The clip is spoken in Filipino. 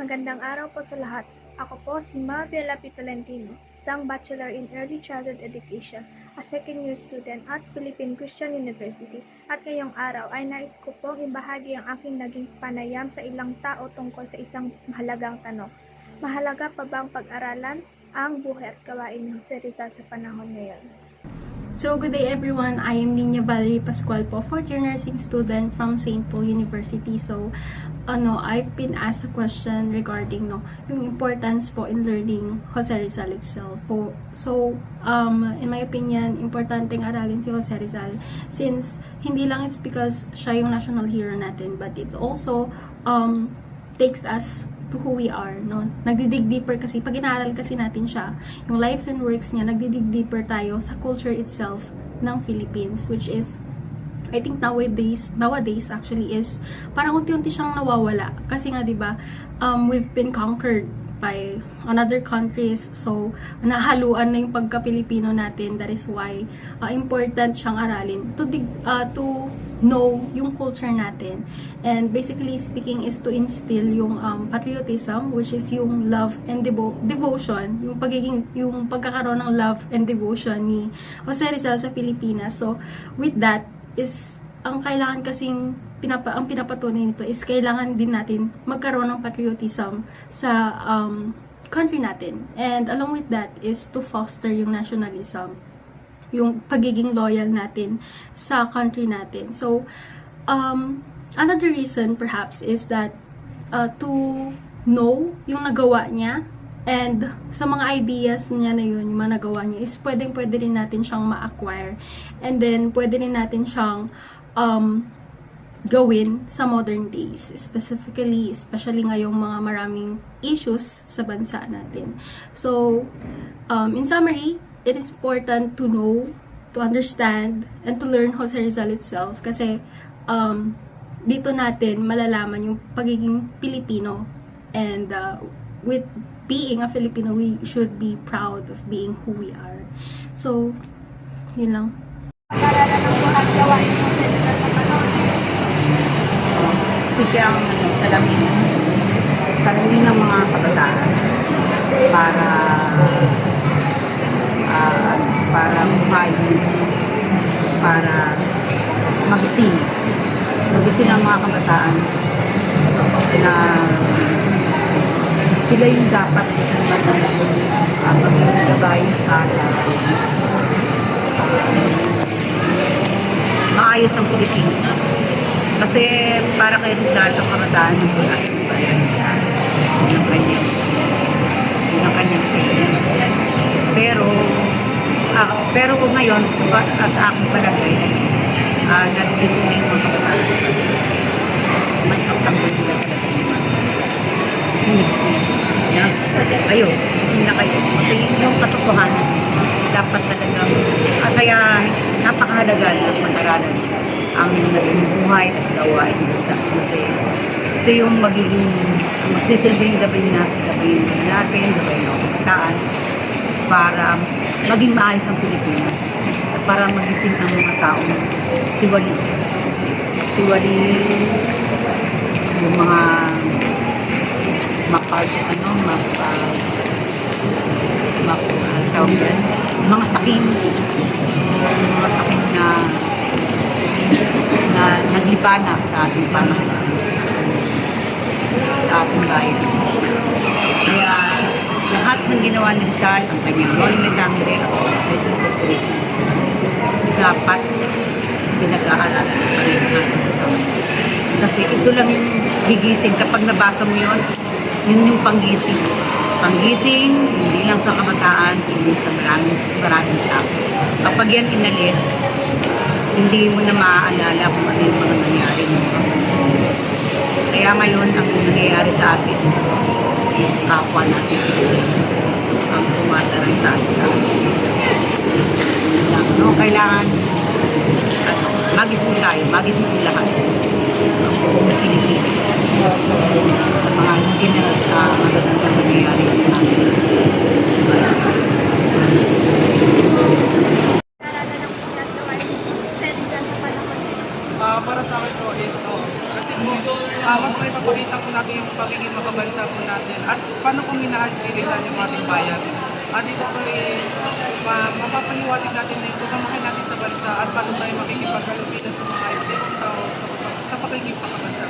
Magandang araw po sa lahat. Ako po si Mabela Tolentino, isang Bachelor in Early Childhood Education, a second-year student at Philippine Christian University. At ngayong araw ay nais ko pong ibahagi ang aking naging panayam sa ilang tao tungkol sa isang mahalagang tanong. Mahalaga pa bang pag-aralan ang buhay at gawain ni Jose Rizal sa panahon ngayon? So, good day everyone. I am Nina Valerie Pascual po, fourth-year nursing student from St. Paul University. So, I've been asked a question regarding yung importance po in learning Jose Rizal itself. In my opinion, importanteng aralin si Jose Rizal since hindi lang it's because siya yung national hero natin, but it also takes us to who we are, no? Nagdidig deeper kasi, pag inaaral kasi natin siya, yung lives and works niya, nagdidig deeper tayo sa culture itself ng Philippines, which is, I think nowadays actually is, parang unti-unti siyang nawawala. Kasi nga, di ba, we've been conquered by another countries, so nahaluan na yung pagka-Pilipino natin. That is why important siyang aralin to know yung culture natin, and basically speaking is to instill yung patriotism, which is yung love and devotion, yung pagkakaroon ng love and devotion ni Jose Rizal sa Pilipinas. So with that is ang kailangan kasing ang pinapatunay nito is kailangan din natin magkaroon ng patriotism sa country natin, and along with that is to foster yung nationalism, yung pagiging loyal natin sa country natin. So another reason perhaps is that to know yung nagawa niya, and sa mga ideas niya na yun, yung mga nagawa niya is pwede rin natin siyang ma-acquire, and then pwede rin natin siyang gawin sa modern days, especially ngayong mga maraming issues sa bansa natin. So in summary, it is important to know, to understand, and to learn Jose Rizal itself, kasi dito natin malalaman yung pagiging Pilipino, and with being a Filipino, we should be proud of being who we are. So, yun lang. Pag-aralan ang buhay at gawain ni Jose Rizal sa panahon ngayon. Kasi siyang salamin ng mga kabataan para bumayo, para magising ang mga kabataan na sila yung dapat maggabay at maayos ang Pilipinas. Kasi para kay Rizal, ang kabataan ng buhay yun ang kanyang saying. Pero ngayon, sa aking palagay, nag-isip na yung mga kabataan. May pagtanggol nila talaga. Ayun, gising na kayo. Kasi yung katotohanan, dapat talaga, kaya napakahalaga na pag-aralan ang naging buhay at gawain sa kasi ito yung magsisilbing gabay natin, gabay ng kabataan, para maging maayos ang Pilipinas at para magising ang mga taong tiwali yung mga mga sakim na naglibana sa ating pamahalaan, sa ating bayan. Kaya lahat ng ginawa ni Rizal, ang kanyang Monument Camera at Industries, dapat pinag-aaralan pa rin natin sa kanya. Kasi ito lang yung gigising. Kapag nabasa mo yun yung panggising. Panggising, hindi lang sa kabataan, hindi sa maraming tao. Kapag yan inalis, hindi mo na maaalala kung ano yung mga nangyari mo. Kaya ngayon, ang nangyayari sa atin, yung kapwa natin, ang tumataranta sa atin. Kailangan, magising tayo, magising lahat. Ang buong Pilipinas. Sa mga hindi na magagandang nangyayari sa atin. Pag-aralan ang buhay at gawain ni Jose Rizal sa panahon ngayon. Para sa akin po is, kasi po, mas may papakita ko natin yung pagiging makabansa po natin at paano kung minahagilisan yung ating bayan. At ito po mapapaliwanag natin na yung pagmamahal natin sa bansa at paano tayo makikipagkalupita sa mga ibang tao sa pakikipagkabansa.